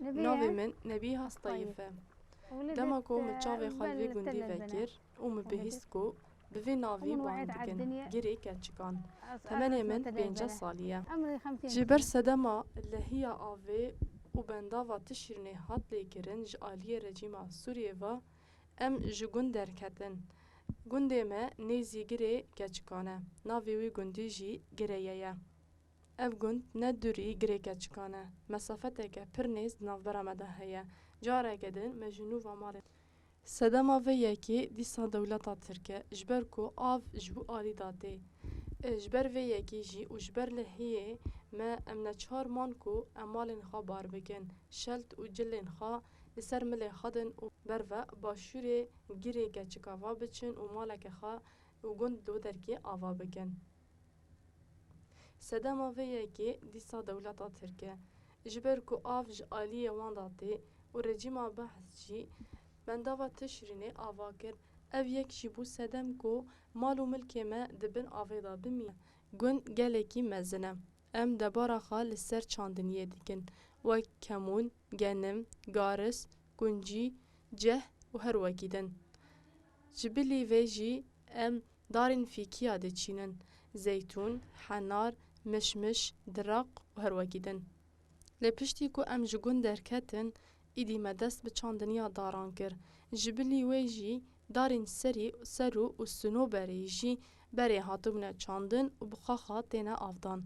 ناوی من نبی هست طایفه دما کو مچاوی خالوی گندی وکر و مبهیست کو بوی ناوی باندگن گیری کچکان تمنی من 5 سالیه جبر سدما لهی آوی و بنداوا تشیرنی هات لیکرن جالی رژیم سوریه و ام جگون درکتن گنده ما نیزی گیری کچکانه ناوی وی گندی جی گیریه اف گند ندوری گیری کچکانه مسافته که پر نیز ناو برامده هیا جاره گدن مجنو و مال سدما و یکی دیسا دولتا ترکه جبر کو آف جبو آلی داده جبر و یکی جی و جبر لحیه ما امنا 4 مان کو امالن خوا بار بکن شلت و جلن خوا لسر ملی خادن و برو باشوری گیری گچکا و بچن و مالک خوا و گند دو درکی آوا بکن سدما و یکی دیسا دولتا ترکه جبر کو آف ج آلیه وان داده و رژیما بحث جی بنداوا تشرینه آوا کرد او یک جیبو سدم کو مالو ملکی ما دبن آویدا بمی گون گلکی مزنه ام دبارا خال سر چاندنیه دیکن و کمون گنم گارس گنجی جه و هر وکیدن جبلی ویجی ام دارین فیکیا دچینن زیتون حنار مشمش دراق و هر وکیدن لپشتی کو ام جگون درکتن ایدی مدست به چاندنیا داران کر جبلی ویجی دارین سرو و سنو بریجی بری هاتوبنه چاندن و بخاخا تینا آفدان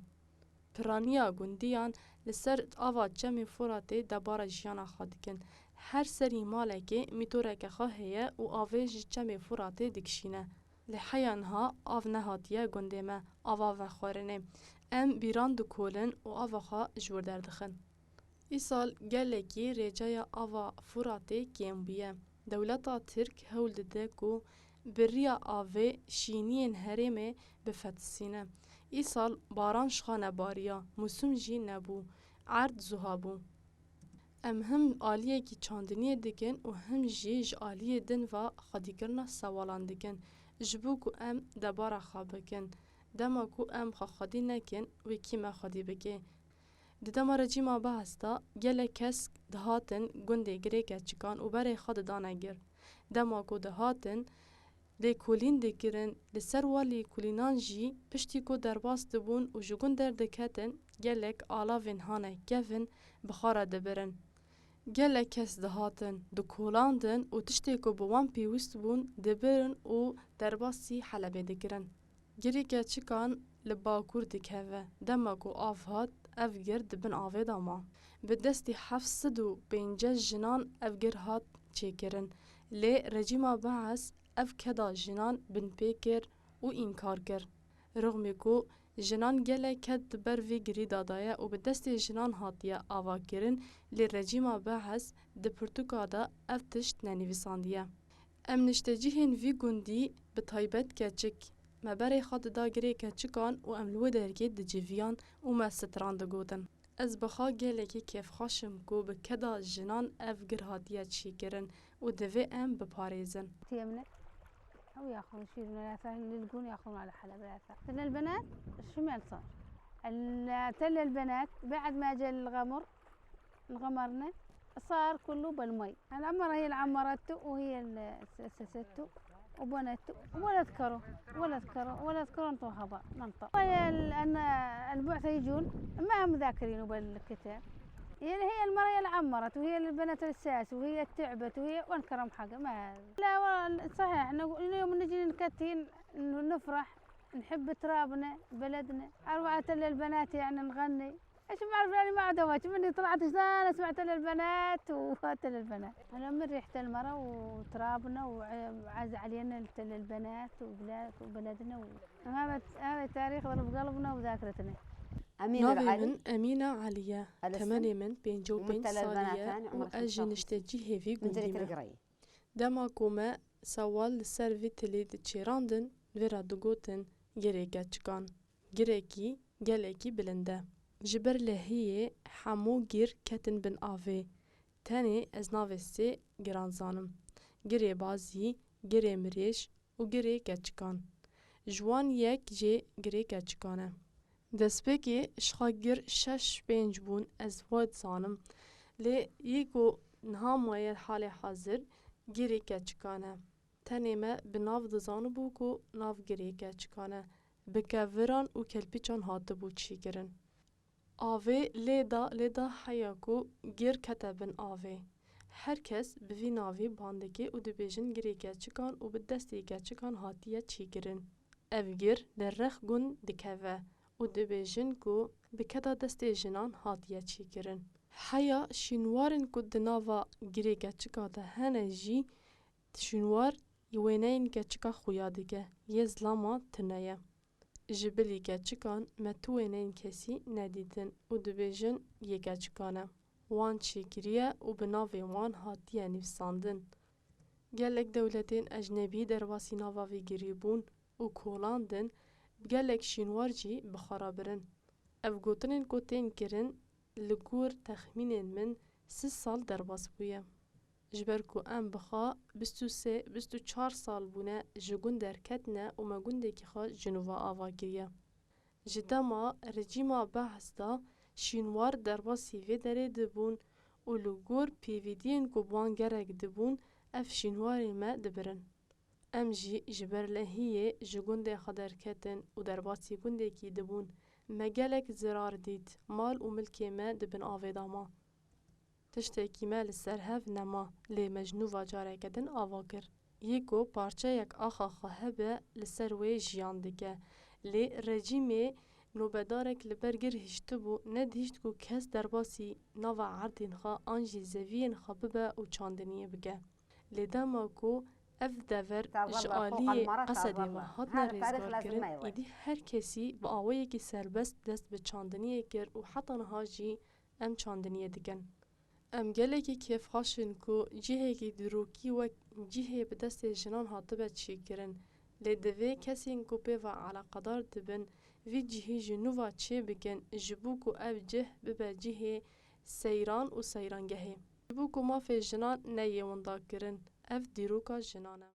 پرانیا گندیان لسر آوا چمی فراته دبارا جیانا خادکن هر سری مالکه میتورک خواهیه و آویج چمی فراته دکشینه لحیانها آف نهاتیه گندیمه آوا و خورنه ام بیران دکولن و آوا خواه جور دردخن ای سال گلکی ریجای آوا فراته کم بیه دولتا ترک هول دده کو بریا آوه شینین هرمه بفتسینه ای سال باران شخانه باریا موسم جی نبو عرض زهابو ام هم آلیه کی چاندنیه دکن و هم جیج آلیه دن و خادیگرنا سوالان دکن جبو کو ام دبارا خوابکن دما کو ام خادی نکن و کیم خادی بکه دما رجیما بحثتا گله کس دهاتن گنده گریکه چکان و بره خاد دانگر دما کو دهاتن لی کولین دگیرن لسر والی کولینان جی پشتی کو درباس دبون و جگون دردکتن گلک آلاوین هانه گفن بخارا دبرن گله کس دهاتن دو کولاندن و تشتی کو بوان پیوست بون دبرن و درباسی حلبه دگیرن گریکه چکان لباکور دکهوه دما کو آفهات افگر دبن آوه داما به دستی 750 جنان افگر هات چیکرن لی رژیما بحث اف کدا جنان بن پیکر و انکار کر رغمی کو جنان گله کد بر وی گری دادایه و به دست جنان هاتیه آوا کرن لی رژیما بحث ده پرتوکادا اف تشت ننویساندیه ام نشتجیهن وی گندی به تایبت کچک مبری خود دا گری کچکان و املو درگی ده جویان و مستران ده گودن از بخوا گله که کیف خاشم کو به کدا جنان اف گر هاتیه چی کرن و دوی ام بپاریزن أو يأخذون يشيلون الأثار اللي يلقون يأخذون على حلب الأثار. تل البنات الشمال صار. تل البنات بعد ما جاء انغمرنا صار كله بالمي. العمرة هي العمرته وهي السسته وبنته ولا ذكروا انطوا هبا منطق. أن البعثة يجون ما هم مذاكرين بالكتاب. يعني هي المرأة العمرت وهي البنات الساس وهي التعبت وهي وانكرم حاجة ما لا والله صحيح اليوم نجي نكتين نفرح نحب ترابنا بلدنا 4 للبنات يعني نغني ايش بعرف يعني ما عدوات مني طلعت انا سمعت للبنات وفات للبنات انا من ريحة المرأة وترابنا وعز علينا للبنات وبلدنا هذا تاريخ ضرب قلبنا وذاكرتنا أمينة عليا 85 سالية وأجي نشتجي هيفي قنديمة دما كوما سوال لسر تلي دتشيراندن فيرا دوغوتن جريكا چكان جريكي جاليكي بلنده جبر لهي حمو جير كتن بن آفي تاني از نافستي جرانزانم جري بازي جري مريش و جريكا چكان جوان يك جي جريكا چكانه دسپکی شخاگر 6-5 بون از واد زانم لێ یەکۆ niha maye halê hazir girêke çikane. Tenê me bi nav dizanibû ku nav girêke çikane. Bi kevviran û kelpîçan hatibû çîkirin. Avê lê da heya ku gir kete bin avê. Herkes bi vî navê bandike û dibêjin girêke çikan û bi destêke çikan hatiye çîkirin. Ev gir li rex gund dikeve û dibêjin ku bi keta destê jinan hatiye çîkirin. Heya şînwarên ku di nava girêke çika de hene jî şînwar wêneyên keçika xuya dike, yê zilama tune ye. Ji bilî keçikan me tu wêneyên kesî nedîtin û dibêjin yê keçikan e. Wan çêkiriye û bi navê wan hatiye nivîsandin. Gelek dewletên ecnebî derbasî nava vê girîbûn û kolandin, gelek şînwar jî bixarabirin. Ev gotinên ku tên kirin li gor texmînên min 30 sal derbas bûye. Ji ber ku em bixa 23-24 sal bûne ji gund derketine û me gundekî xwe ji nû ve ava kiriye. Ji dema rejîma behs da şînwar derbasî vê derê dibûn û li gor pêvîdiyên ku bi wan gerek dibûn ev şînwarên me dibirin. Em jî ji ber lehiyê ji gundê xwe derketin û derbasî gundekî dibûn. Me gelek zirar dît, mal û milkê me dibin avê dama. Tiştekî me li ser hev nema, lê me ji nû va careke din ava kir. Yêko parçeyek axa xwe hebe li ser wê jiyan dike. Lê rejîmê nûbedarek li ber gir hiştibû, nedihîşt ku kes derbasî nava erdên xwe an jî zeviyên xwe bibe û çandiniyê bike. Lê dema ku ev dever ji aliyê Esedê ve hatine rêzgarkirin, êdî her kesî bi awayekî serbest dest bi çandiniyê kir û heta niha jî em çandiniyê dikin. Em gelekî kêfxweşin ku cihekî dîrokî wek cihê bi destê jinan hatibe çîkirin. Lê divê kesên ku pê ve eleqedar dibin, vî cihê ji nû ve çê bikin ji bo ku ev cih bibe cihê seyran û seyrangehê. Ji bo ku mafê jinan neyê winda kirin, ev dîroka jinan e.